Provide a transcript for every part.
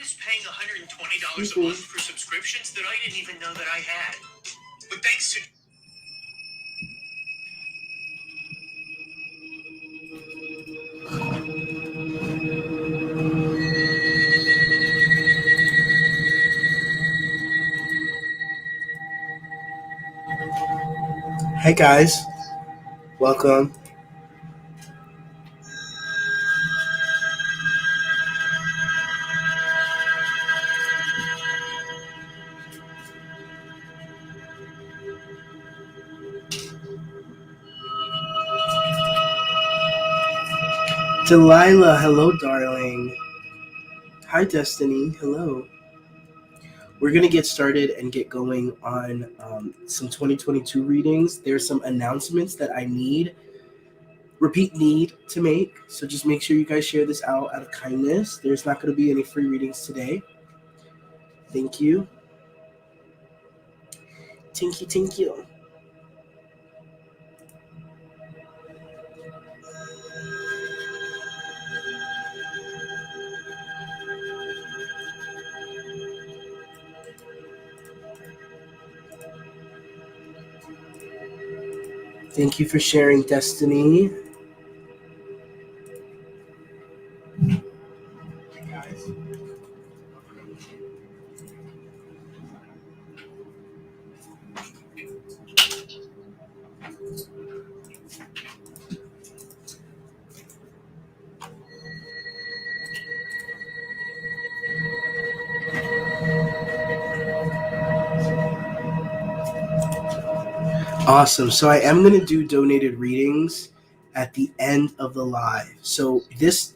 is paying $120 a month for subscriptions that I didn't even know that I had. But thanks to... Hey guys, welcome. Delilah, hello darling. Hi Destiny, hello. We're going to get started and get going on some 2022 readings. There's some announcements that I need to make. So just make sure you guys share this out of kindness. There's not going to be any free readings today. Thank you. Thank you. Thank you for sharing, Destiny. Awesome. So I am going to do donated readings at the end of the live. So this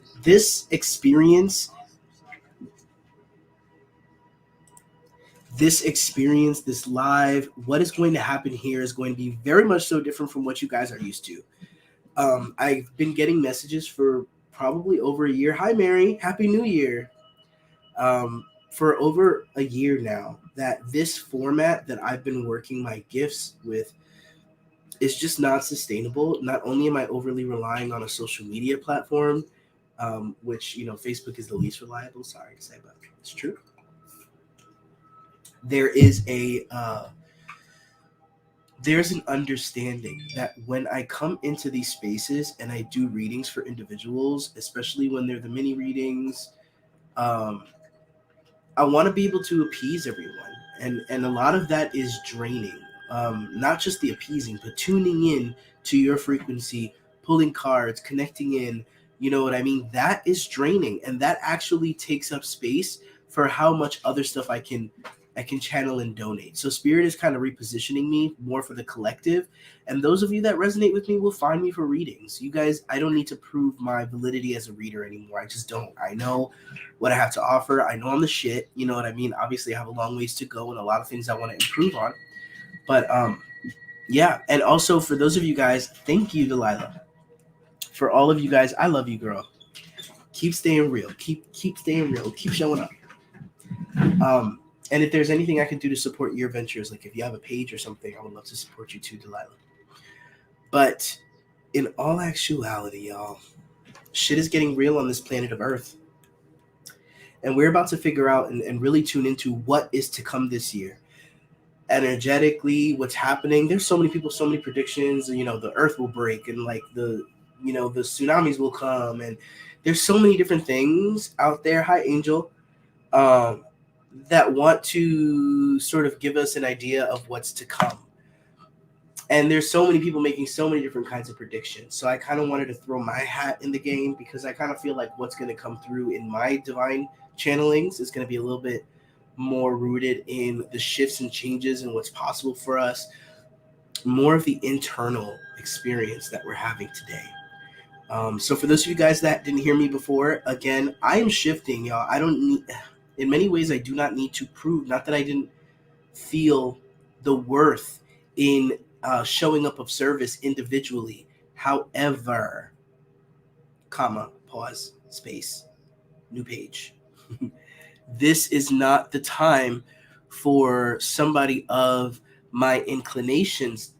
experience, this live, what is going to happen here is going to be very much so different from what you guys are used to. I've been getting messages for probably over a year. Hi, Mary. Happy New Year. For over a year now, that this format that I've been working my gifts with is just not sustainable. Not only am I overly relying on a social media platform, which, Facebook is the least reliable. Sorry to say, but it's true. There's an understanding that when I come into these spaces and I do readings for individuals, especially when they're the mini readings, I want to be able to appease everyone. And a lot of that is draining. Not just the appeasing, but tuning in to your frequency, pulling cards, connecting in, you know what I mean? That is draining. And that actually takes up space for how much other stuff I can channel and donate. So Spirit is kind of repositioning me more for the collective. And those of you that resonate with me will find me for readings. You guys, I don't need to prove my validity as a reader anymore. I just don't. I know what I have to offer. I know I'm the shit. You know what I mean? Obviously, I have a long ways to go and a lot of things I want to improve on. But yeah. And also for those of you guys, thank you, Delilah. For all of you guys, I love you, girl. Keep staying real. Keep staying real. Keep showing up. And if there's anything I can do to support your ventures, like if you have a page or something, I would love to support you too, Delilah. But in all actuality, y'all, shit is getting real on this planet of Earth. And we're about to figure out and really tune into what is to come this year. Energetically, what's happening. There's so many people, so many predictions. The Earth will break and like the tsunamis will come. And there's so many different things out there. Hi, Angel. That want to sort of give us an idea of what's to come. And there's so many people making so many different kinds of predictions. So I kind of wanted to throw my hat in the game because I kind of feel like what's going to come through in my divine channelings is going to be a little bit more rooted in the shifts and changes and what's possible for us. More of the internal experience that we're having today. So for those of you guys that didn't hear me before, again, I am shifting, y'all. I don't need... In many ways, I do not need to prove, not that I didn't feel the worth in showing up of service individually. However, pause, space, new page. This is not the time for somebody of my inclinations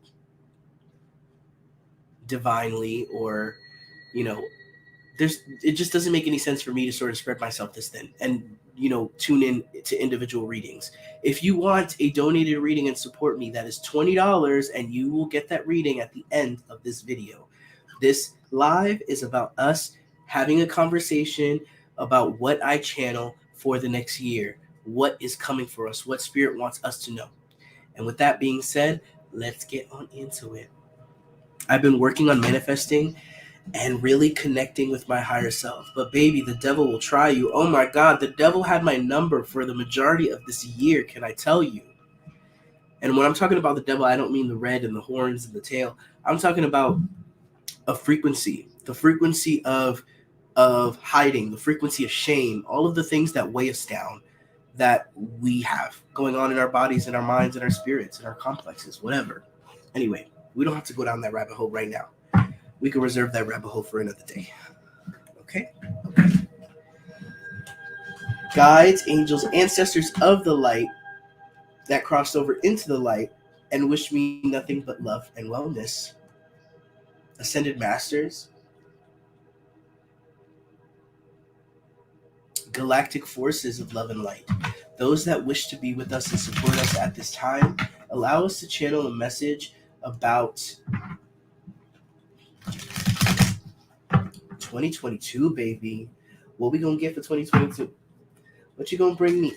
divinely or, it just doesn't make any sense for me to sort of spread myself this thin and tune in to individual readings. If you want a donated reading and support me, that is $20, and you will get that reading at the end of this video. This live is about us having a conversation about what I channel for the next year, what is coming for us, what spirit wants us to know. And with that being said, let's get on into it. I've been working on manifesting and really connecting with my higher self. But baby, the devil will try you. Oh my God, the devil had my number for the majority of this year, can I tell you? And when I'm talking about the devil, I don't mean the red and the horns and the tail. I'm talking about a frequency, the frequency of hiding, the frequency of shame, all of the things that weigh us down that we have going on in our bodies, in our minds, in our spirits, in our complexes, whatever. Anyway, we don't have to go down that rabbit hole right now. We can reserve that rabbit hole for another day. Okay? Guides, angels, ancestors of the light that crossed over into the light and wished me nothing but love and wellness. Ascended masters, galactic forces of love and light, those that wish to be with us and support us at this time, allow us to channel a message about 2022, baby. What we gonna get for 2022? What you gonna bring me?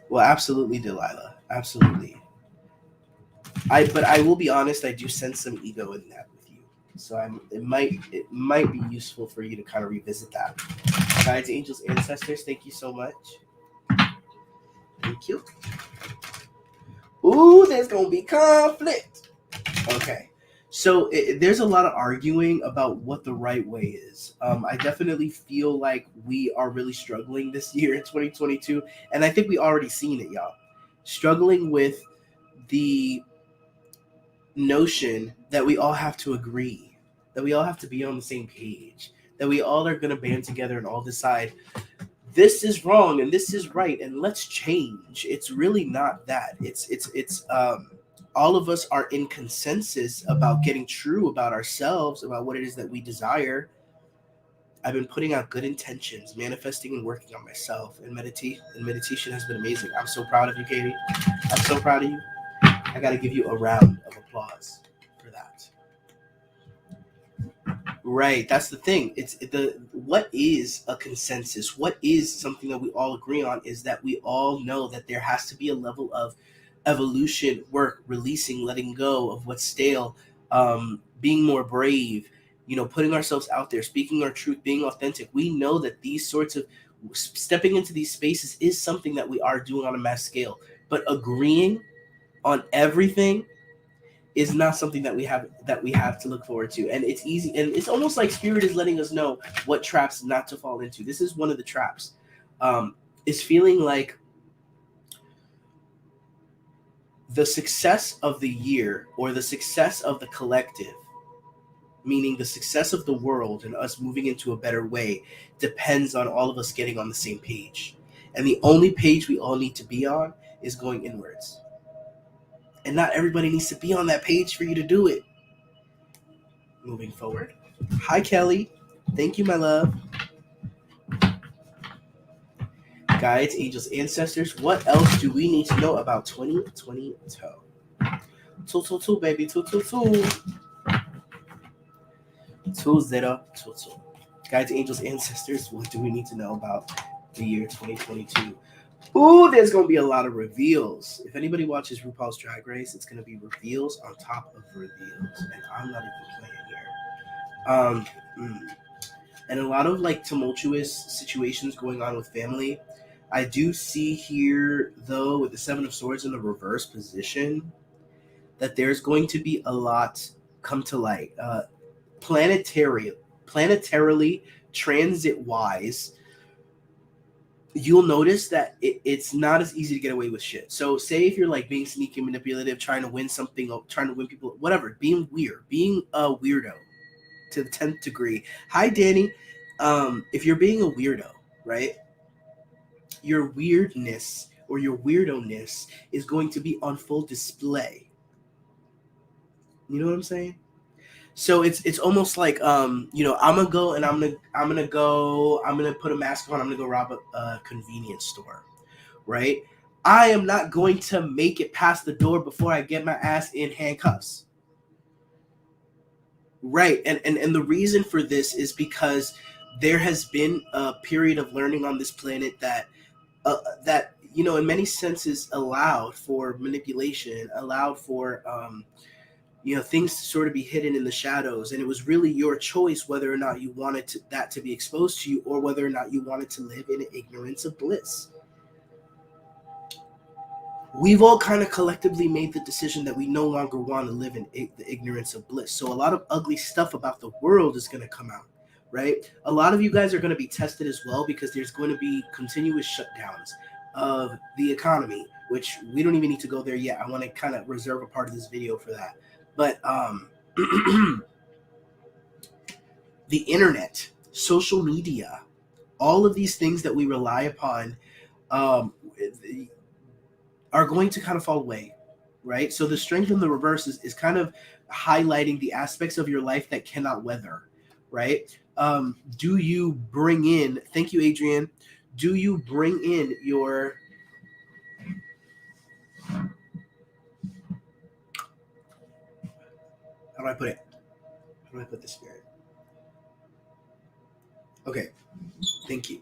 Well, absolutely, Delilah. Absolutely. But I will be honest, I do sense some ego in that with you. So it might be useful for you to kind of revisit that. Guides, angels, ancestors, thank you so much. Thank you. Ooh, there's gonna be conflict. Okay. So there's a lot of arguing about what the right way is. I definitely feel like we are really struggling this year in 2022, and I think we already seen it, y'all. Struggling with the notion that we all have to agree, that we all have to be on the same page, that we all are going to band together and all decide this is wrong and this is right and let's change. It's really not that. It's all of us are in consensus about getting true about ourselves, about what it is that we desire. I've been putting out good intentions, manifesting and working on myself, and meditation has been amazing. I'm so proud of you, Katie. I'm so proud of you. I got to give you a round of applause for that. Right, that's the thing. What is a consensus? What is something that we all agree on is that we all know that there has to be a level of evolution, work, releasing, letting go of what's stale, being more brave, putting ourselves out there, speaking our truth, being authentic. We know that these sorts of stepping into these spaces is something that we are doing on a mass scale, but agreeing on everything is not something that we have to look forward to. And it's easy, and it's almost like spirit is letting us know what traps not to fall into. This is one of the traps. Is feeling like the success of the year or the success of the collective, meaning the success of the world and us moving into a better way, depends on all of us getting on the same page. And the only page we all need to be on is going inwards. And not everybody needs to be on that page for you to do it. Moving forward. Hi, Kelly. Thank you, my love. Guides, angels, ancestors, what else do we need to know about 2022? 222, baby. 222. 2022. Guides, angels, ancestors, what do we need to know about the year 2022? Ooh, there's going to be a lot of reveals. If anybody watches RuPaul's Drag Race, it's going to be reveals on top of reveals. And I'm not even playing here. And a lot of tumultuous situations going on with family. I do see here, though, with the Seven of Swords in the reverse position, that there's going to be a lot come to light. Planetarily, transit-wise, you'll notice that it's not as easy to get away with shit. So say if you're being sneaky, manipulative, trying to win something, trying to win people, whatever, being weird, being a weirdo to the 10th degree. Hi, Danny. If you're being a weirdo, right, your weirdness or your weirdo-ness is going to be on full display. You know what I'm saying? So it's almost like I'm gonna go and I'm gonna put a mask on. I'm gonna go rob a convenience store, right? I am not going to make it past the door before I get my ass in handcuffs. Right. And the reason for this is because there has been a period of learning on this planet that in many senses allowed for manipulation, allowed for things to sort of be hidden in the shadows, and it was really your choice whether or not you wanted that to be exposed to you, or whether or not you wanted to live in ignorance of bliss. We've all kind of collectively made the decision that we no longer want to live in the ignorance of bliss. So a lot of ugly stuff about the world is going to come out, right? A lot of you guys are going to be tested as well, because there's going to be continuous shutdowns of the economy, which we don't even need to go there yet. I want to kind of reserve a part of this video for that. But the internet, social media, all of these things that we rely upon um, are going to kind of fall away, right? So the strength in the reverse is kind of highlighting the aspects of your life that cannot weather, right? Do you bring in, thank you, Adrian, do you bring in your, how do I put it? How do I put this spirit? Okay, thank you.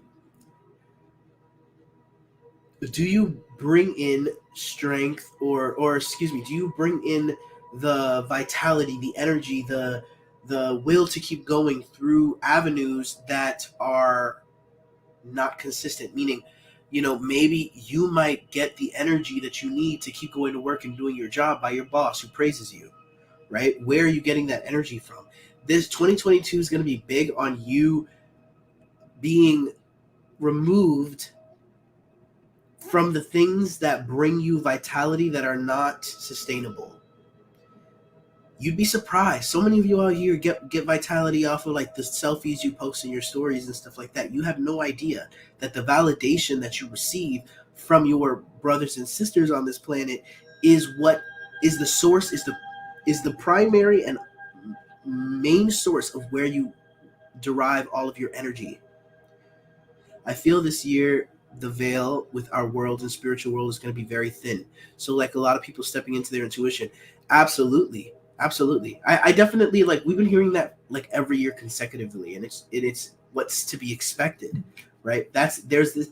Do you bring in strength, or excuse me, do you bring in the vitality, the energy, the will to keep going through avenues that are not consistent? Meaning, maybe you might get the energy that you need to keep going to work and doing your job by your boss who praises you, right? Where are you getting that energy from? This 2022 is going to be big on you being removed from the things that bring you vitality that are not sustainable. You'd be surprised. So many of you out here get vitality off of like the selfies you post in your stories and stuff like that. You have no idea that the validation that you receive from your brothers and sisters on this planet is what is the source, is the primary and main source of where you derive all of your energy. I feel this year the veil with our world and spiritual world is going to be very thin. So like a lot of people stepping into their intuition. Absolutely. Absolutely. I definitely, like, we've been hearing that like every year consecutively, and it's what's to be expected, right? There's this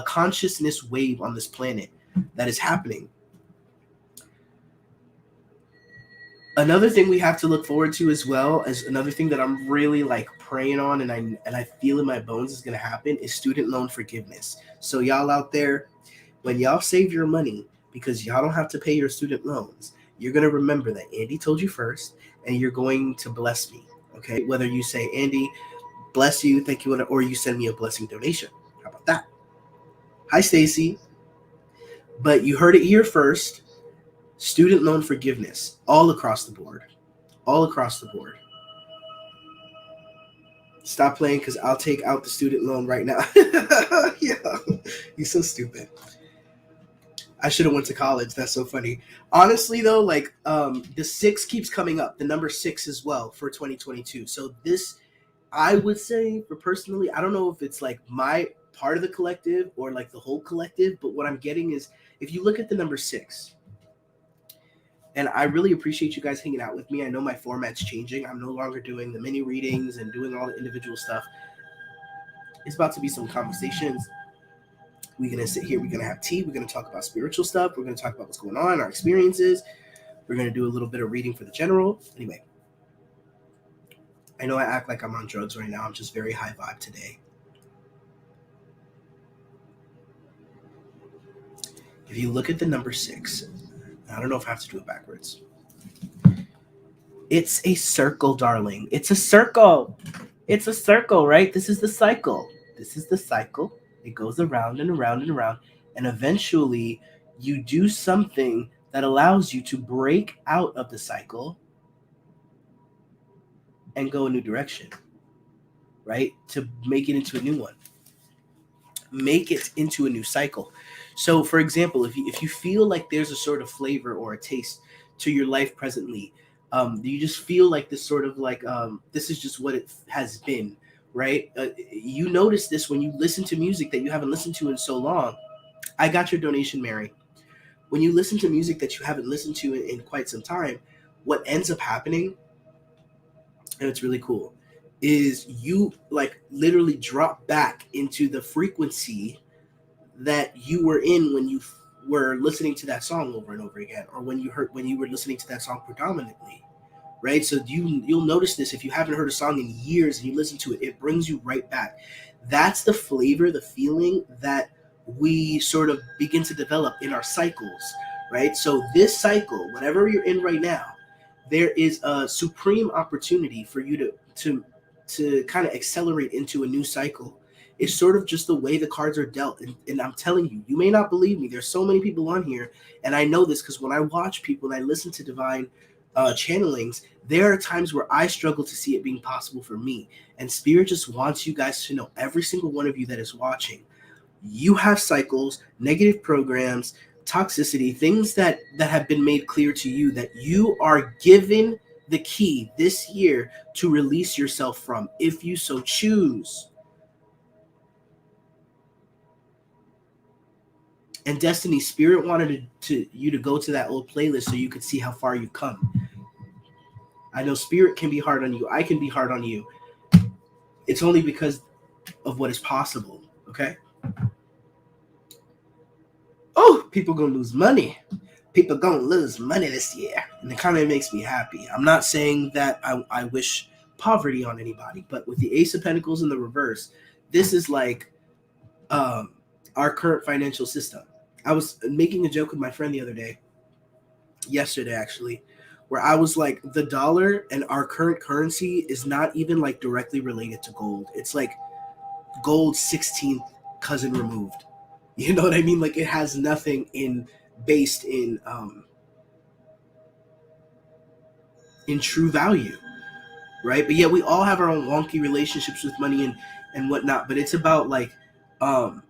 consciousness wave on this planet that is happening. Another thing we have to look forward to as well, as another thing that I'm really like praying on, and I feel in my bones is going to happen, is student loan forgiveness. So y'all out there, when y'all save your money because y'all don't have to pay your student loans, you're going to remember that Andy told you first, and you're going to bless me. Okay, whether you say, Andy, bless you, thank you, or you send me a blessing donation. How about that? Hi, Stacy. But you heard it here first. Student loan forgiveness all across the board. All across the board. Stop playing, because I'll take out the student loan right now. Yeah, you're so stupid. I should have went to college. That's so funny. Honestly, though, like the 6 keeps coming up. The number 6 as well for 2022. So this, I would say, for personally, I don't know if it's like my part of the collective or like the whole collective, but what I'm getting is, if you look at the number 6, and I really appreciate you guys hanging out with me. I know my format's changing. I'm no longer doing the mini readings and doing all the individual stuff. It's about to be some conversations. We're going to sit here. We're going to have tea. We're going to talk about spiritual stuff. We're going to talk about what's going on, our experiences. We're going to do a little bit of reading for the general. Anyway, I know I act like I'm on drugs right now. I'm just very high vibe today. If you look at the number 6, I don't know if I have to do it backwards. It's a circle, darling. It's a circle. It's a circle, right? This is the cycle. This is the cycle. It goes around and around and around. And eventually, you do something that allows you to break out of the cycle and go a new direction, right? To make it into a new one. Make it into a new cycle. So, for example, if you feel like there's a sort of flavor or a taste to your life presently, You just feel like this sort of like this is just what it has been, right? You notice this when you listen to music that you haven't listened to in so long. I got your donation, Mary. When you listen to music that you haven't listened to in quite some time, what ends up happening, and it's really cool, is you like literally drop back into the frequency that you were in when you were listening to that song over and over again, or when you were listening to that song predominantly, right? So you'll notice this if you haven't heard a song in years and you listen to it, it brings you right back. That's the flavor, the feeling that we sort of begin to develop in our cycles, right? So this cycle, whatever you're in right now, there is a supreme opportunity for you to kind of accelerate into a new cycle. It's sort of just the way the cards are dealt. And I'm telling you, you may not believe me. There's so many people on here, and I know this because when I watch people and I listen to divine channelings, there are times where I struggle to see it being possible for me. And Spirit just wants you guys to know, every single one of you that is watching, you have cycles, negative programs, toxicity, things that have been made clear to you that you are given the key this year to release yourself from, if you so choose. And Destiny, Spirit wanted you to go to that old playlist so you could see how far you've come. I know Spirit can be hard on you. I can be hard on you. It's only because of what is possible. Okay. Oh, people gonna lose money. People gonna lose money this year, and it kind of makes me happy. I'm not saying that I wish poverty on anybody, but with the Ace of Pentacles in the reverse, this is like um, our current financial system. I was making a joke with my friend the other day, yesterday actually, where I was like, the dollar and our current currency is not even like directly related to gold. It's like gold's 16th cousin removed. You know what I mean? Like it has nothing based in true value, right? But yeah, we all have our own wonky relationships with money and whatnot. But it's about um,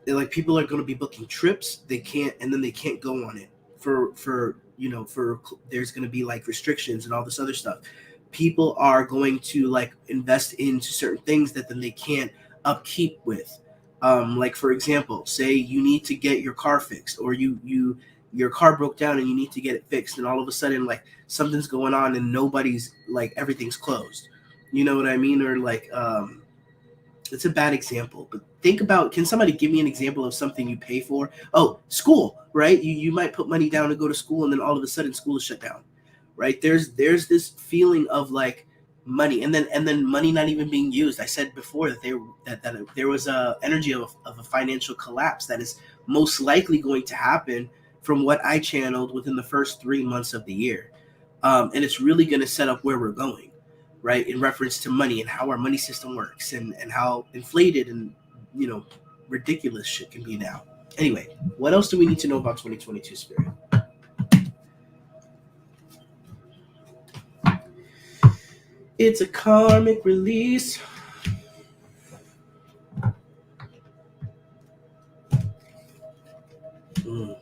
like people are going to be booking trips they can't, and then they can't go on it for there's going to be like restrictions and all this other stuff. People are going to like invest into certain things that then they can't upkeep with. Like for example, say you need to get your car fixed, or your car broke down and you need to get it fixed, and all of a sudden like something's going on and nobody's like, everything's closed. You know what I mean? Or like it's a bad example, but think about, can somebody give me an example of something you pay for? Oh, school, right? You might put money down to go to school, and then all of a sudden school is shut down, right? There's this feeling of like money, and then money not even being used. I said before that there was a energy of a financial collapse that is most likely going to happen from what I channeled within the first 3 months of the year. And it's really going to set up where we're going, right, in reference to money and how our money system works, and how inflated and ridiculous shit can be now. Anyway, what else do we need to know about 2022, Spirit? It's a karmic release. Mm.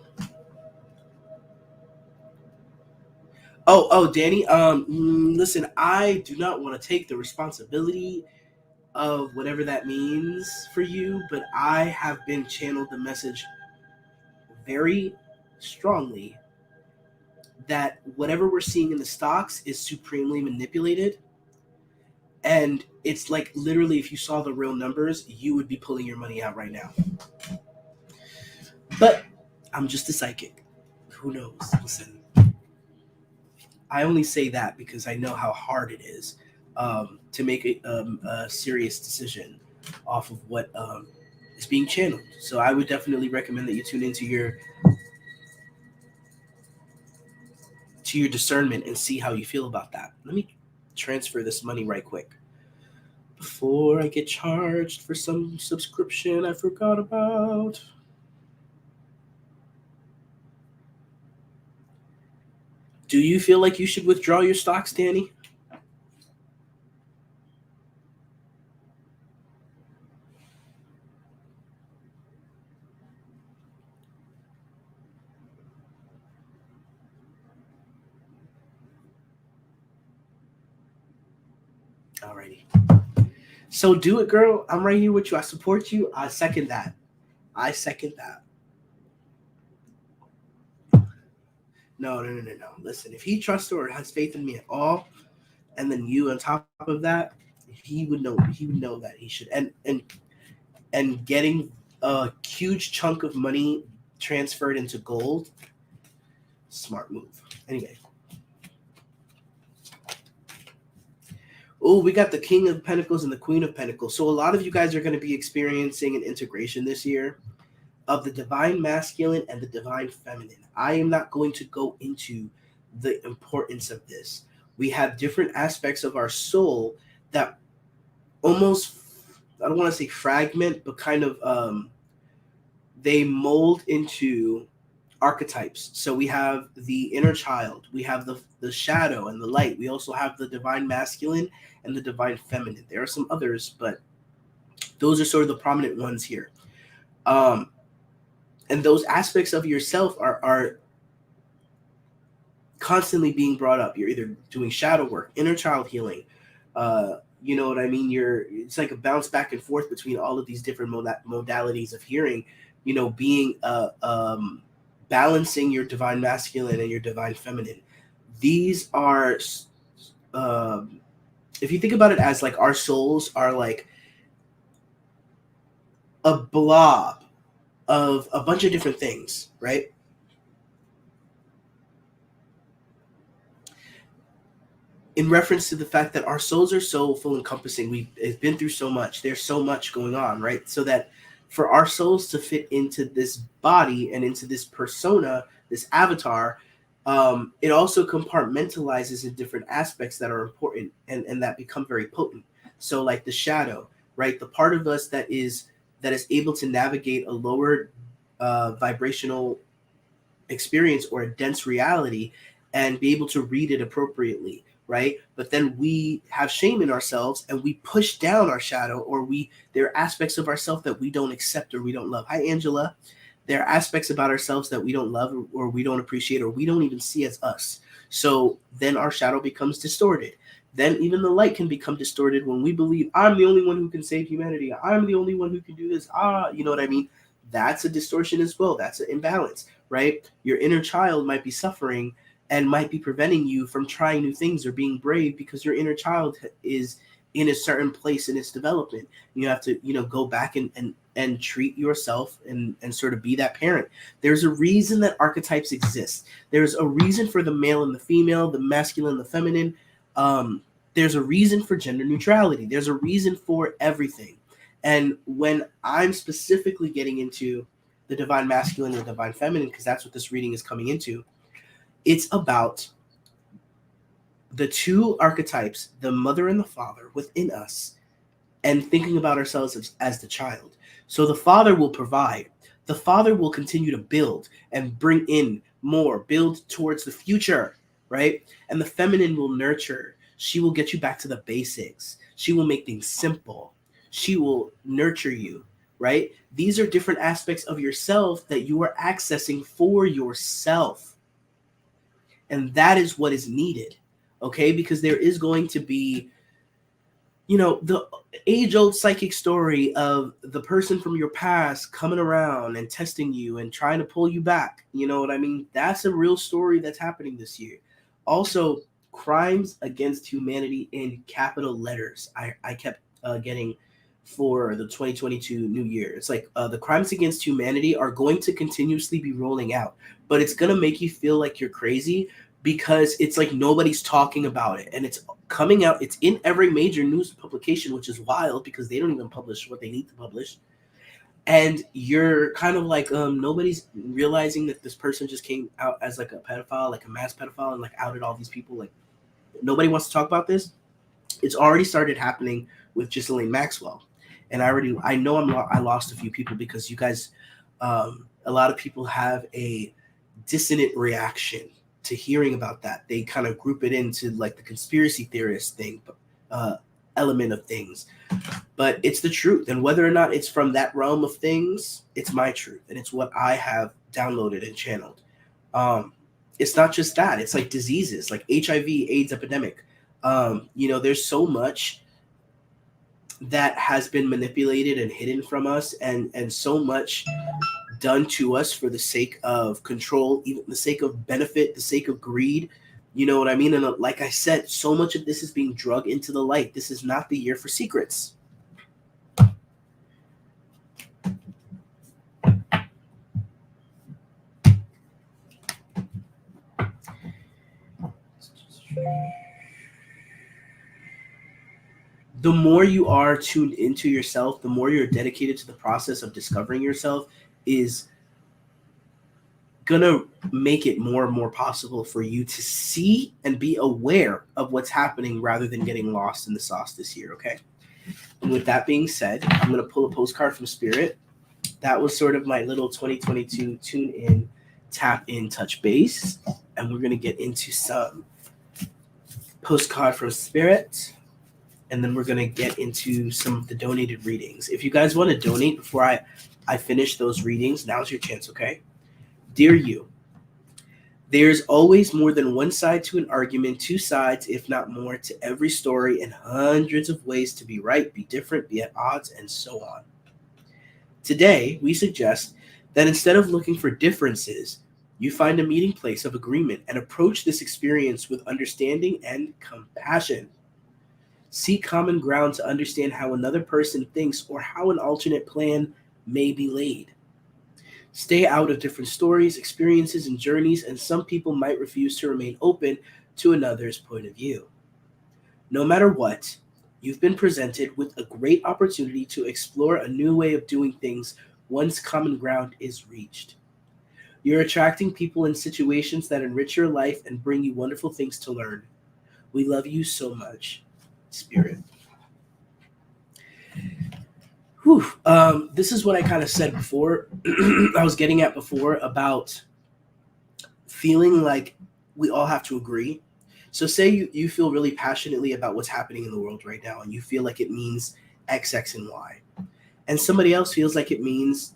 Oh, Danny. Listen, I do not want to take the responsibility of whatever that means for you, but I have been channeled the message very strongly that whatever we're seeing in the stocks is supremely manipulated. And it's like literally, if you saw the real numbers, you would be pulling your money out right now. But I'm just a psychic. Who knows? Listen, I only say that because I know how hard it is to make a serious decision off of what is being channeled. So I would definitely recommend that you tune into your discernment and see how you feel about that. Let me transfer this money right quick before I get charged for some subscription I forgot about. Do you feel like you should withdraw your stocks, Danny? Alrighty. So do it, girl. I'm right here with you. I support you. I second that. I second that. No. Listen, if he trusts her or has faith in me at all, and then you on top of that, he would know. He would know that he should. And getting a huge chunk of money transferred into gold, smart move. Anyway. Oh, we got the King of Pentacles and the Queen of Pentacles. So a lot of you guys are going to be experiencing an integration this year of the divine masculine and the divine feminine. I am not going to go into the importance of this. We have different aspects of our soul that almost, I don't want to say fragment, but kind of they mold into archetypes. So we have the inner child, we have the shadow and the light. We also have the divine masculine and the divine feminine. There are some others, but those are sort of the prominent ones here. And those aspects of yourself are constantly being brought up. You're either doing shadow work, inner child healing. You know what I mean? It's like a bounce back and forth between all of these different modalities of hearing. You know, being balancing your divine masculine and your divine feminine. These are, if you think about it as like our souls are like a blob of a bunch of different things, right? In reference to the fact that our souls are so full encompassing, we've been through so much. There's so much going on, right? So that for our souls to fit into this body and into this persona, this avatar, it also compartmentalizes in different aspects that are important and that become very potent. So like the shadow, right? The part of us that is able to navigate a lower vibrational experience or a dense reality and be able to read it appropriately, right? But then we have shame in ourselves and we push down our shadow, or there are aspects of ourselves that we don't accept or we don't love. Hi, Angela. There are aspects about ourselves that we don't love or we don't appreciate or we don't even see as us. So then our shadow becomes distorted. Then even the light can become distorted when we believe I'm the only one who can save humanity. I'm the only one who can do this. You know what I mean? That's a distortion as well. That's an imbalance, right? Your inner child might be suffering and might be preventing you from trying new things or being brave because your inner child is in a certain place in its development. You have to, go back and treat yourself and sort of be that parent. There's a reason that archetypes exist. There's a reason for the male and the female, the masculine and the feminine. There's a reason for gender neutrality. There's a reason for everything. And when I'm specifically getting into the divine masculine and the divine feminine, because that's what this reading is coming into, it's about the two archetypes, the mother and the father within us, and thinking about ourselves as the child. So the father will provide. The father will continue to build and bring in more, build towards the future, right? And the feminine will nurture. She will get you back to the basics. She will make things simple. She will nurture you, right? These are different aspects of yourself that you are accessing for yourself. And that is what is needed, okay? Because there is going to be, the age-old psychic story of the person from your past coming around and testing you and trying to pull you back. You know what I mean? That's a real story that's happening this year. Also, crimes against humanity in capital letters. I kept getting for the 2022 new year. It's like the crimes against humanity are going to continuously be rolling out, but it's going to make you feel like you're crazy because it's like nobody's talking about it, and it's coming out. It's in every major news publication, which is wild because they don't even publish what they need to publish. And you're kind of like, nobody's realizing that this person just came out as like a pedophile, like a mass pedophile, and like outed all these people. Like nobody wants to talk about this. It's already started happening with Ghislaine Maxwell. And I know I lost a few people because you guys, a lot of people have a dissonant reaction to hearing about that. They kind of group it into like the conspiracy theorist thing, element of things. But it's the truth. And whether or not it's from that realm of things, it's my truth. And it's what I have downloaded and channeled. It's not just that. It's like diseases, like HIV, AIDS epidemic. There's so much that has been manipulated and hidden from us, and so much done to us for the sake of control, even the sake of benefit, the sake of greed. You know what I mean? And like I said, so much of this is being drug into the light. This is not the year for secrets. The more you are tuned into yourself, the more you're dedicated to the process of discovering yourself, is gonna make it more and more possible for you to see and be aware of what's happening rather than getting lost in the sauce this year. Okay. And with that being said, I'm gonna pull a postcard from Spirit. That was sort of my little 2022 tune in, tap in, touch base, and we're gonna get into some postcard from Spirit, and then we're gonna get into some of the donated readings. If you guys want to donate before I finish those readings, now's your chance. Okay. Dear you, there's always more than one side to an argument, two sides, if not more, to every story, and hundreds of ways to be right, be different, be at odds, and so on. Today, we suggest that instead of looking for differences, you find a meeting place of agreement and approach this experience with understanding and compassion. Seek common ground to understand how another person thinks or how an alternate plan may be laid. Stay out of different stories, experiences, and journeys, and some people might refuse to remain open to another's point of view. No matter what, you've been presented with a great opportunity to explore a new way of doing things once common ground is reached. You're attracting people and situations that enrich your life and bring you wonderful things to learn. We love you so much, Spirit. Whew. This is what I kind of said before. I was getting at before about feeling like we all have to agree. So say you feel really passionately about what's happening in the world right now, and you feel like it means X, X, and Y. And somebody else feels like it means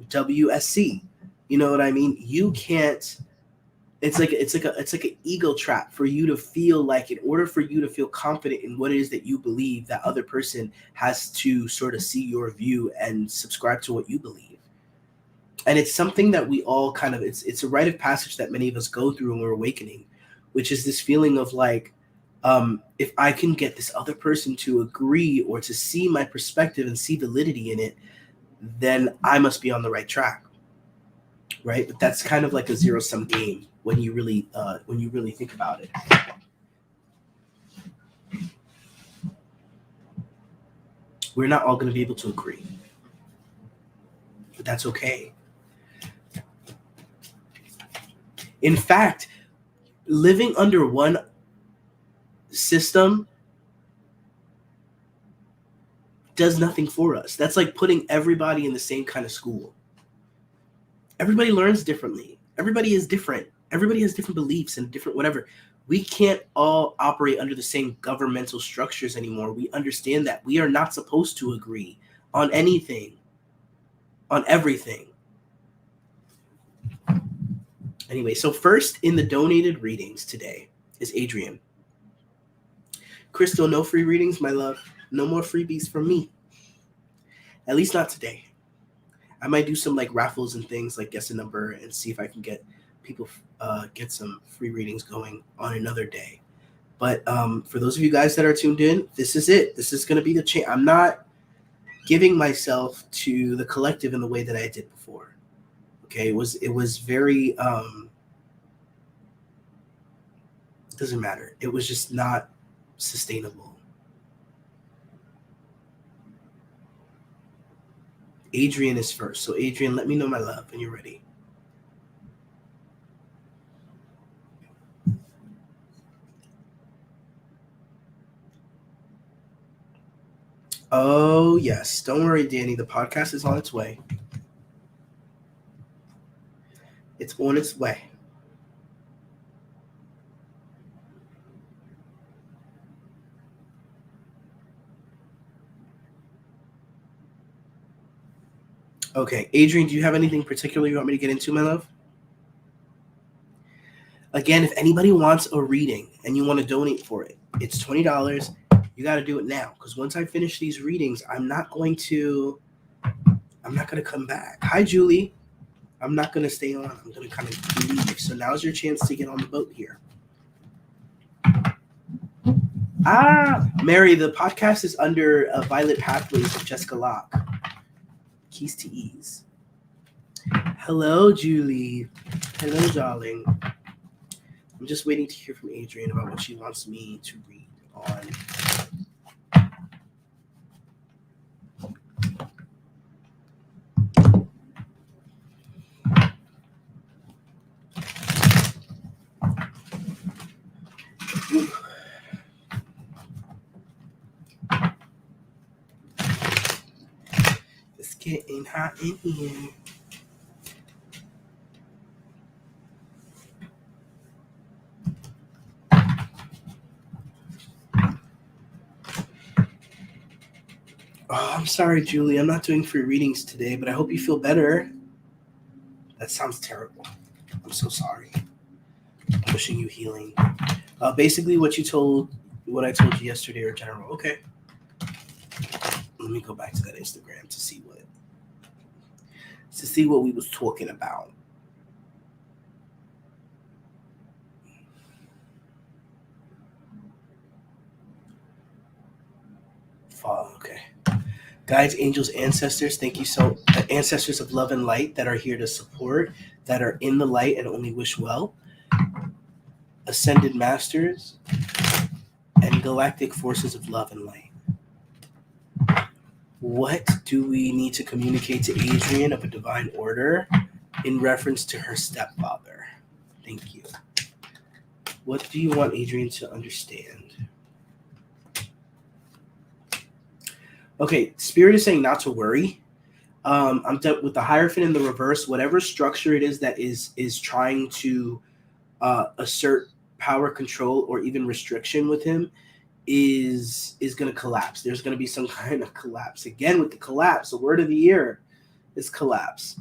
WSC. You know what I mean? You can't. It's like an ego trap for you to feel like, in order for you to feel confident in what it is that you believe, that other person has to sort of see your view and subscribe to what you believe. And it's something that we all kind of, it's a rite of passage that many of us go through when we're awakening, which is this feeling of like, if I can get this other person to agree or to see my perspective and see validity in it, then I must be on the right track. Right? But that's kind of like a zero-sum game when you really think about it. We're not all going to be able to agree, but that's okay. In fact, living under one system does nothing for us. That's like putting everybody in the same kind of school. Everybody learns differently. Everybody is different. Everybody has different beliefs and different whatever. We can't all operate under the same governmental structures anymore. We understand that we are not supposed to agree on anything, on everything. Anyway, so first in the donated readings today is Adrian. Crystal, no free readings, my love. No more freebies from me. At least not today. I might do some like raffles and things, like guess a number and see if I can get people get some free readings going on another day. But for those of you guys that are tuned in, this is it. This is going to be the change. I'm not giving myself to the collective in the way that I did before. Okay, it was very doesn't matter. It was just not sustainable. Adrian is first. So Adrian, let me know, my love, when you're ready. Oh, yes. Don't worry, Danny. The podcast is on its way. It's on its way. Okay, Adrian, do you have anything particular you want me to get into, my love? Again, if anybody wants a reading and you want to donate for it, it's $20. You got to do it now, because once I finish these readings, I'm not going to come back. Hi, Julie. I'm not going to stay on. I'm going to kind of leave. So now's your chance to get on the boat here. Mary, the podcast is under Violet Pathways with Jessica Locke. Keys to Ease. Hello, Julie. Hello, darling. I'm just waiting to hear from Adrienne about what she wants me to read on. It's getting hot in here. Oh, I'm sorry, Julie. I'm not doing free readings today, but I hope you feel better. That sounds terrible. I'm so sorry. I'm wishing you healing. Basically, what I told you yesterday are general. Okay. Let me go back to that Instagram to see what we was talking about. Okay. Guides, angels, ancestors, thank you so ancestors of love and light that are here to support, that are in the light and only wish well. Ascended masters and galactic forces of love and light. What do we need to communicate to Adrienne of a divine order in reference to her stepfather? Thank you. What do you want Adrienne to understand? Okay, Spirit is saying not to worry. I'm done with the Hierophant in the reverse. Whatever structure it is that is trying to assert power, control, or even restriction with him is going to collapse. There's going to be some kind of collapse. Again, with the collapse, the word of the year is collapse.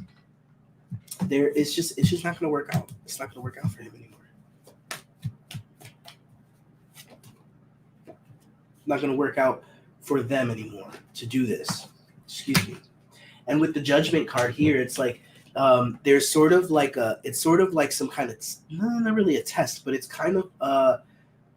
It's just not going to work out. It's not going to work out for him anymore. Not going to work out for them anymore to do this. Excuse me. And with the Judgment card here, it's like there's sort of like some kind of, not really a test, but it's kind of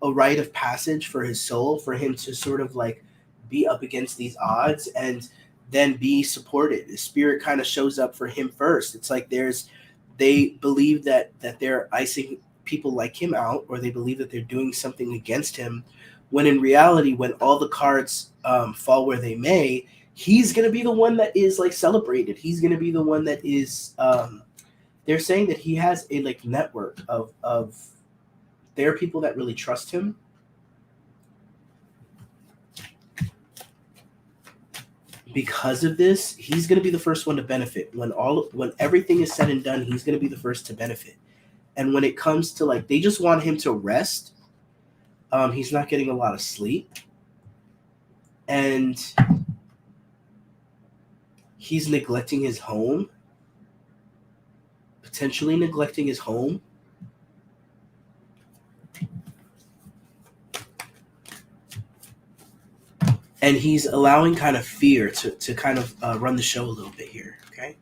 a rite of passage for his soul, for him to sort of like be up against these odds and then be supported. The Spirit kind of shows up for him first. It's like they believe that they're icing people like him out, or they believe that they're doing something against him, when in reality, when all the cards fall where they may, he's going to be the one that is like celebrated. He's going to be the one that is, they're saying that he has a like network of there are people that really trust him. Because of this, he's going to be the first one to benefit. When everything is said and done, he's going to be the first to benefit. And when it comes to like, they just want him to rest. He's not getting a lot of sleep. And he's neglecting his home. Potentially neglecting his home. And he's allowing kind of fear to kind of run the show a little bit here, okay?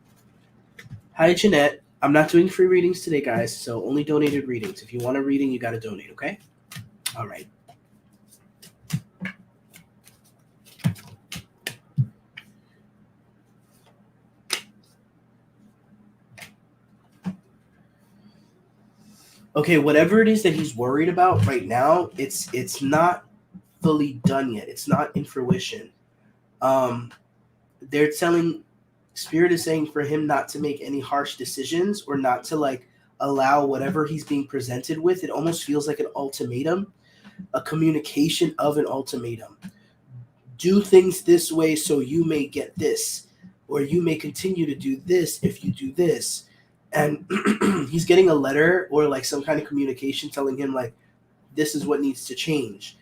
Hi, Jeanette. I'm not doing free readings today, guys, so only donated readings. If you want a reading, you got to donate, okay? All right. Okay, whatever it is that he's worried about right now, it's not fully done yet. It's not in fruition. They're telling, Spirit is saying for him not to make any harsh decisions, or not to like allow whatever he's being presented with. It almost feels like an ultimatum, a communication of an ultimatum. Do things this way so you may get this, or you may continue to do this if you do this. And he's getting a letter or like some kind of communication telling him like, this is what needs to change.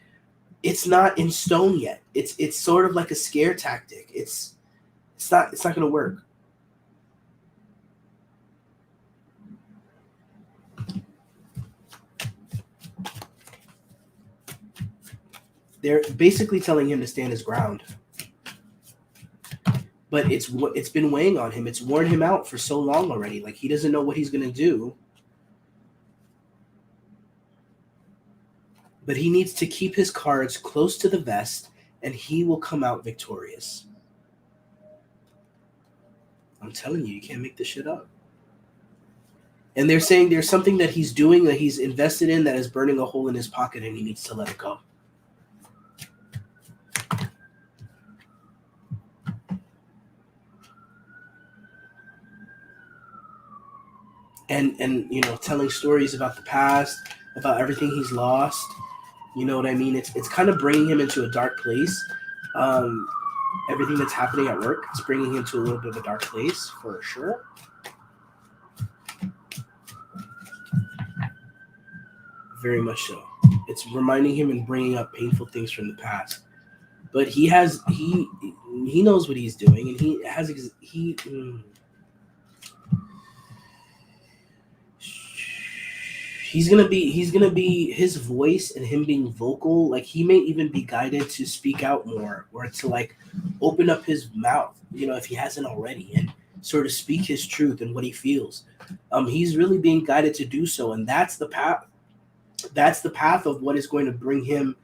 It's not in stone yet. It's sort of like a scare tactic. It's not going to work. They're basically telling him to stand his ground. But it's been weighing on him. It's worn him out for so long already. Like, he doesn't know what he's going to do. But he needs to keep his cards close to the vest, and he will come out victorious. I'm telling you, you can't make this shit up. And they're saying there's something that he's doing, that he's invested in, that is burning a hole in his pocket, and he needs to let it go. And you know, telling stories about the past, about everything he's lost. You know what I mean? It's kind of bringing him into a dark place. Everything that's happening at work, it's bringing him to a little bit of a dark place, for sure. Very much so. It's reminding him and bringing up painful things from the past. But he knows what he's doing, and he's gonna be his voice and him being vocal. Like, he may even be guided to speak out more, or to like open up his mouth, you know, if he hasn't already, and sort of speak his truth and what he feels. He's really being guided to do so, and that's the path. That's the path of what is going to bring him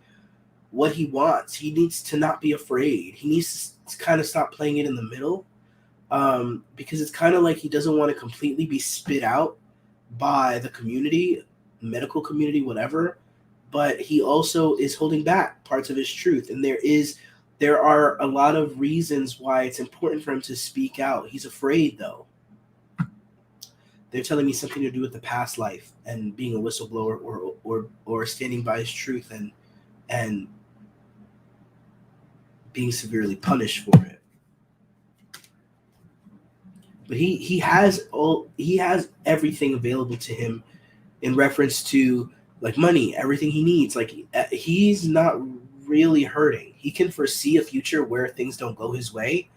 what he wants. He needs to not be afraid. He needs to kind of stop playing it in the middle, because it's kind of like he doesn't want to completely be spit out by the community, medical community, whatever. But he also is holding back parts of his truth, and there are a lot of reasons why it's important for him to speak out. He's afraid, though. They're telling me something to do with the past life and being a whistleblower, or standing by his truth and being severely punished for it. But he has everything available to him in reference to like money, everything he needs. Like, he's not really hurting. He can foresee a future where things don't go his way,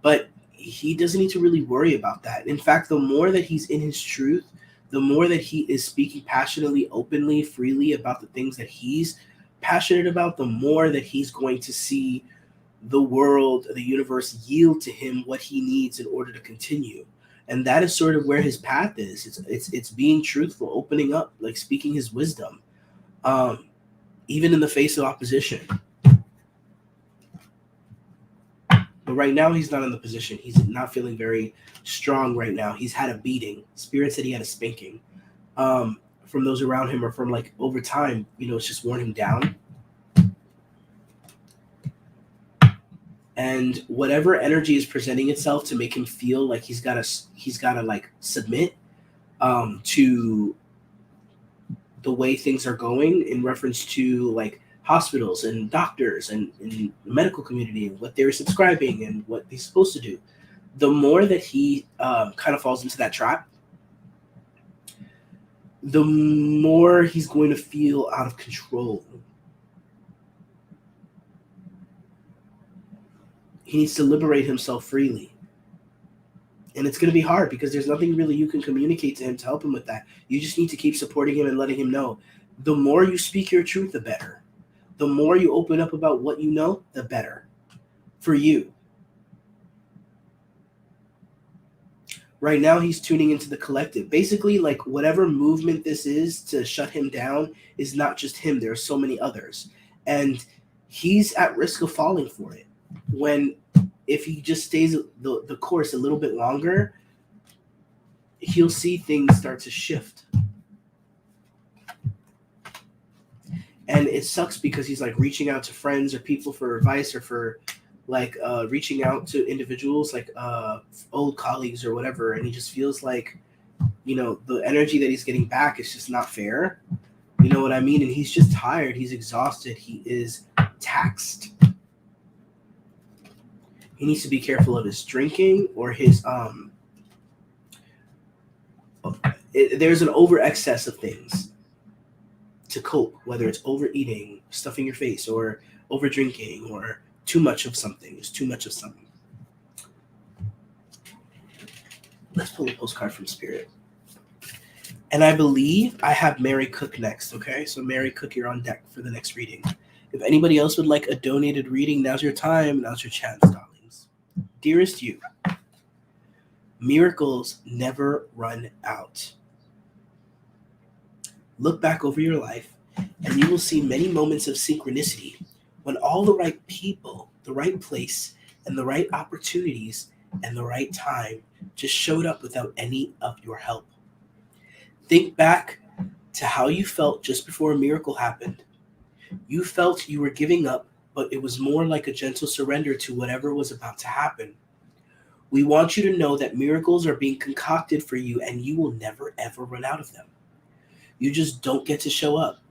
but he doesn't need to really worry about that. In fact, the more that he's in his truth, the more that he is speaking passionately, openly, freely about the things that he's passionate about, the more that he's going to see the world, the universe yield to him what he needs in order to continue. And that is sort of where his path is. It's being truthful, opening up, like speaking his wisdom, even in the face of opposition. But right now, he's not in the position. He's not feeling very strong right now. He's had a beating. Spirit said he had a spanking from those around him, or from like over time. You know, it's just worn him down. And whatever energy is presenting itself to make him feel like he's gotta like submit to the way things are going, in reference to like hospitals and doctors and the medical community, and what they're subscribing and what he's supposed to do, the more that he kind of falls into that trap, the more he's going to feel out of control. He needs to liberate himself freely. And it's going to be hard, because there's nothing really you can communicate to him to help him with that. You just need to keep supporting him and letting him know. The more you speak your truth, the better. The more you open up about what you know, the better for you. Right now, he's tuning into the collective. Basically, like, whatever movement this is to shut him down is not just him. There are so many others. And he's at risk of falling for it. If he just stays the course a little bit longer, he'll see things start to shift. And it sucks, because he's like reaching out to friends or people for advice, or for like reaching out to individuals, like old colleagues or whatever. And he just feels like, you know, the energy that he's getting back is just not fair. You know what I mean? And he's just tired. He's exhausted. He is taxed. He needs to be careful of his drinking, or his there's an over excess of things to cope, whether it's overeating, stuffing your face, or over drinking, or too much of something. There's too much of something. Let's pull a postcard from Spirit. And I believe I have Mary Cook next, okay? So Mary Cook, you're on deck for the next reading. If anybody else would like a donated reading, now's your time. Now's your chance, darlings. Dearest you, miracles never run out. Look back over your life, and you will see many moments of synchronicity when all the right people, the right place, and the right opportunities and the right time just showed up without any of your help. Think back to how you felt just before a miracle happened. You felt you were giving up, but it was more like a gentle surrender to whatever was about to happen. We want you to know that miracles are being concocted for you, and you will never ever run out of them. You just don't get to show up.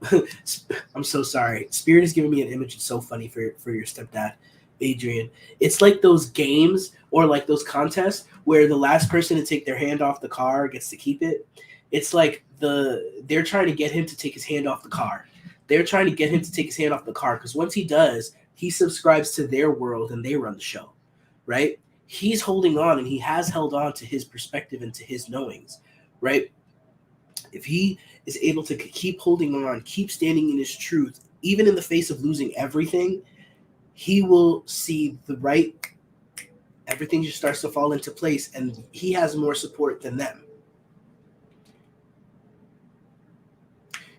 I'm so sorry. Spirit is giving me an image. It's so funny for your stepdad, Adrian. It's like those games or like those contests where the last person to take their hand off the car gets to keep it. It's like they're trying to get him to take his hand off the car. They're trying to get him to take his hand off the car because once he does, he subscribes to their world and they run the show, right? He's holding on and he has held on to his perspective and to his knowings, right? If he is able to keep holding on, keep standing in his truth, even in the face of losing everything, he will see the right, everything just starts to fall into place and he has more support than them.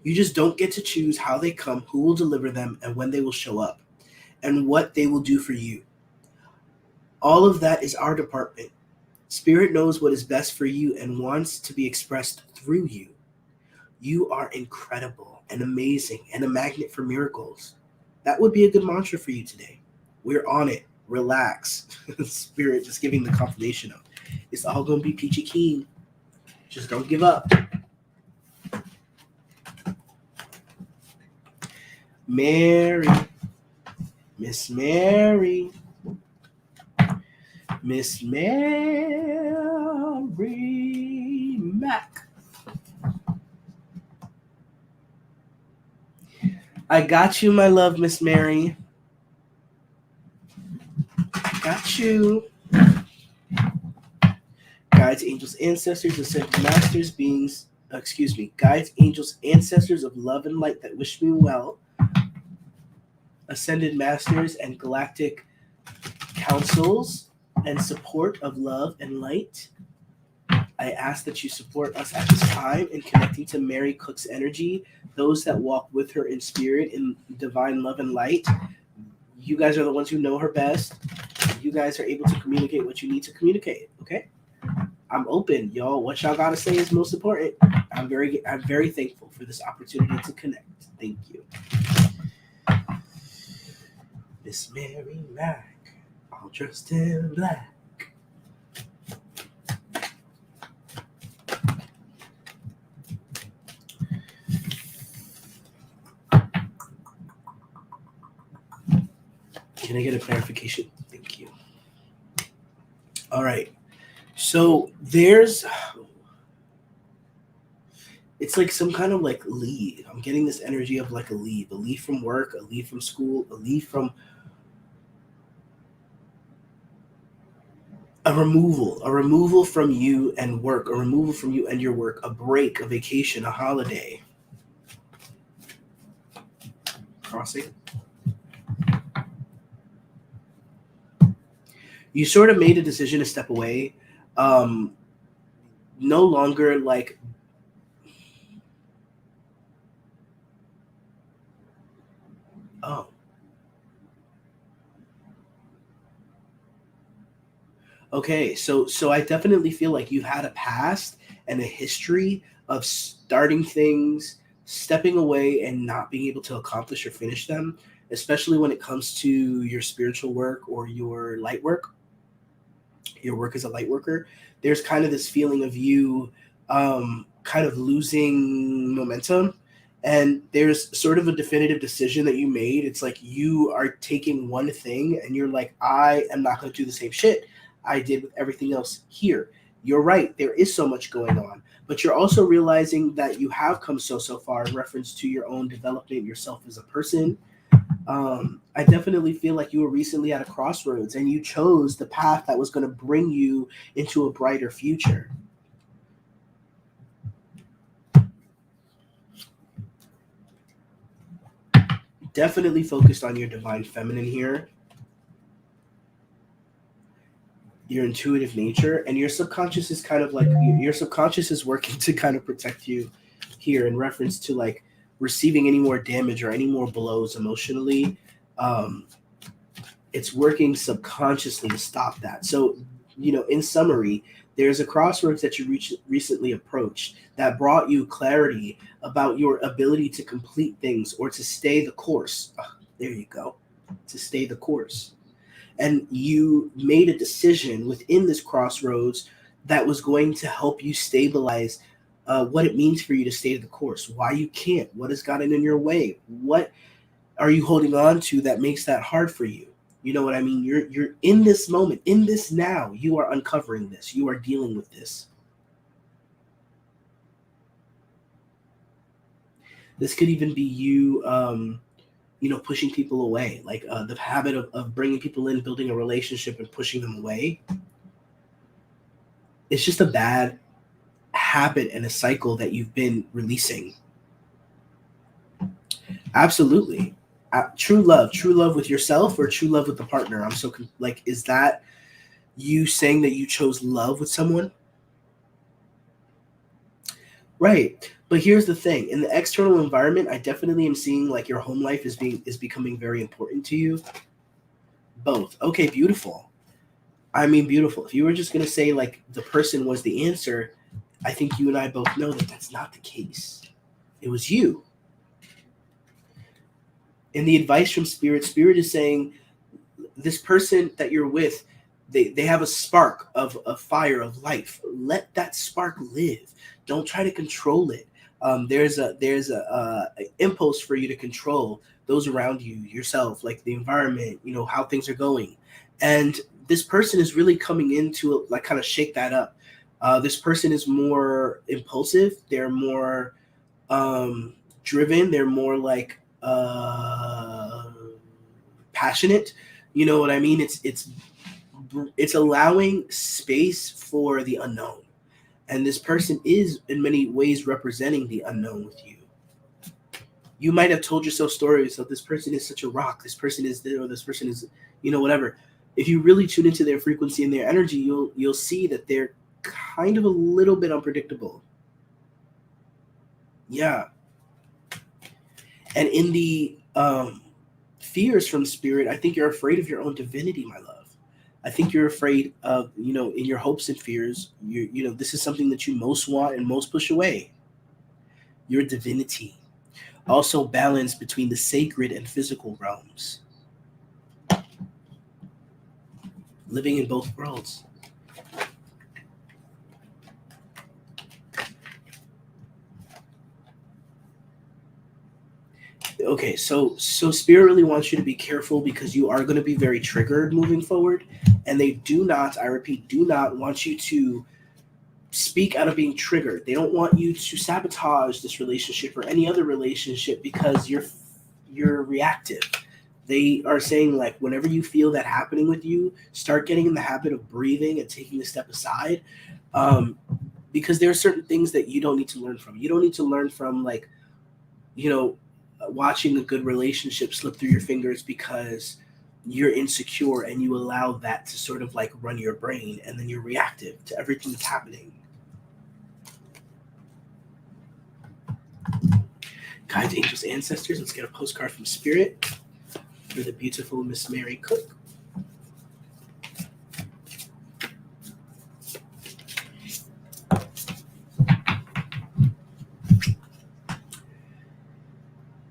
You just don't get to choose how they come, who will deliver them, and when they will show up, and what they will do for you. All of that is our department. Spirit knows what is best for you and wants to be expressed through you. You are incredible and amazing and a magnet for miracles. That would be a good mantra for you today. We're on it. Relax. Spirit just giving the confirmation of it's all going to be peachy keen. Just don't give up. Mary. Miss Mary. Miss Mary Mac. I got you, my love, Miss Mary. Got you. Guides, angels, ancestors, ascended masters, beings, guides, angels, ancestors of love and light that wish me well, ascended masters and galactic councils and support of love and light. I ask that you support us at this time in connecting to Mary Cook's energy, those that walk with her in spirit in divine love and light. You guys are the ones who know her best. You guys are able to communicate what you need to communicate, okay? I'm open, y'all. What y'all gotta say is most important. I'm very thankful for this opportunity to connect. Thank you. Miss Mary Mac, all dressed in black. Can I get a clarification? Thank you. All right. So it's like some kind of like leave. I'm getting this energy of like a leave from work, a leave from school, a leave from a removal from you and work, a removal from you and your work, a break, a vacation, a holiday. Crossing. You sort of made a decision to step away. No longer like Okay, so I definitely feel like you've had a past and a history of starting things, stepping away, and not being able to accomplish or finish them, especially when it comes to your spiritual work or your light work, your work as a light worker. There's kind of this feeling of you kind of losing momentum. And there's sort of a definitive decision that you made. It's like you are taking one thing and you're like, I am not going to do the same shit I did with everything else here. You're right. There is so much going on. But you're also realizing that you have come so far in reference to your own development, yourself as a person. I definitely feel like you were recently at a crossroads and you chose the path that was going to bring you into a brighter future. definitely focused on your divine feminine here, your intuitive nature, and your subconscious is kind of like your subconscious is working to kind of protect you here in reference to like receiving any more damage or any more blows emotionally. Um, it's working subconsciously to stop that. So, in summary, there's a crossroads that you recently approached that brought you clarity about your ability to complete things or to stay the course. There you go. To stay the course. And you made a decision within this crossroads that was going to help you stabilize what it means for you to stay the course, why you can't, what has gotten in your way, what are you holding on to that makes that hard for you. You know what I mean? You're in this moment, in this now. You are uncovering this. You are dealing with this. This could even be you, pushing people away, like the habit of bringing people in, building a relationship, and pushing them away. It's just a bad habit and a cycle that you've been releasing. Absolutely. True love with yourself or true love with the partner. I'm so like, is that you saying that you chose love with someone? Right. But here's the thing. In the external environment, I definitely am seeing like your home life is becoming very important to you. Both. Okay, beautiful. I mean, beautiful. If you were just going to say like the person was the answer, I think you and I both know that that's not the case. It was you. And the advice from Spirit is saying this person that you're with, they have a spark of a fire of life. Let that spark live. Don't try to control it. There's a impulse for you to control those around you, yourself, like the environment, how things are going. And this person is really coming in to like kind of shake that up. This person is more impulsive. They're more driven. They're more like passionate. You know what I mean? It's allowing space for the unknown. And this person is in many ways representing the unknown with you. You might have told yourself stories of this person is such a rock, this person is there, or this person is, whatever. If you really tune into their frequency and their energy, you'll see that they're kind of a little bit unpredictable. Yeah. And in the fears from Spirit, I think you're afraid of your own divinity, my love. I think you're afraid of, in your hopes and fears, this is something that you most want and most push away. Your divinity. Also balance between the sacred and physical realms. Living in both worlds. Okay, so Spirit really wants you to be careful because you are going to be very triggered moving forward, and they do not, I repeat, do not want you to speak out of being triggered. They don't want you to sabotage this relationship or any other relationship because you're reactive. They are saying like whenever you feel that happening with you, start getting in the habit of breathing and taking a step aside, because there are certain things that you don't need to learn from. You don't need to learn from like, watching a good relationship slip through your fingers because you're insecure and you allow that to sort of like run your brain, and then you're reactive to everything that's happening. Guides, angels, ancestors, let's get a postcard from Spirit for the beautiful Miss Mary Cook.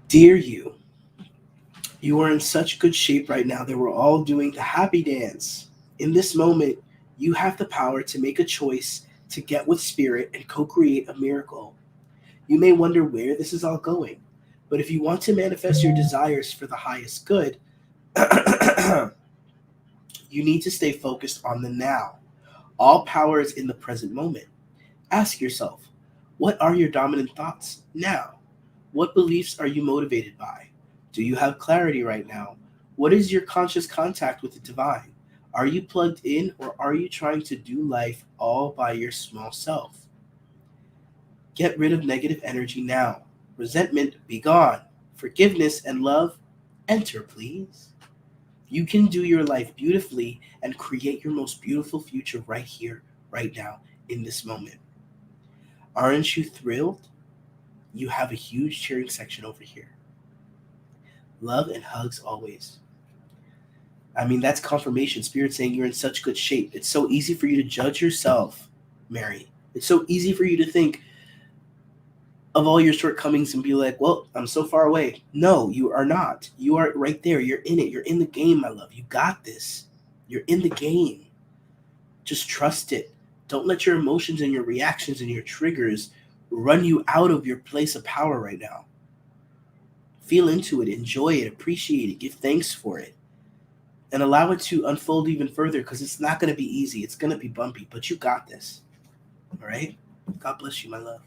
Dear you are in such good shape right now that we're all doing the happy dance. In this moment, you have the power to make a choice to get with Spirit and co-create a miracle. You may wonder where this is all going, but if you want to manifest your desires for the highest good, you need to stay focused on the now. All power is in the present moment. Ask yourself, what are your dominant thoughts now? What beliefs are you motivated by? Do you have clarity right now? What is your conscious contact with the divine? Are you plugged in, or are you trying to do life all by your small self? Get rid of negative energy now. Resentment, be gone. Forgiveness and love, Enter, please. You can do your life beautifully and create your most beautiful future right here, right now, in this moment. Aren't you thrilled? You have a huge cheering section over here. Love and hugs always. I mean, that's confirmation. Spirit saying you're in such good shape. It's so easy for you to judge yourself, Mary. It's so easy for you to think of all your shortcomings and be like, well, I'm so far away. No, you are not. You are right there. You're in it. You're in the game, my love. You got this. You're in the game. Just trust it. Don't let your emotions and your reactions and your triggers run you out of your place of power right now. Feel into it. Enjoy it. Appreciate it. Give thanks for it. And allow it to unfold even further, because it's not going to be easy. It's going to be bumpy, but you got this. All right? God bless you, my love.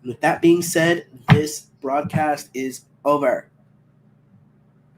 And with that being said, this broadcast is over.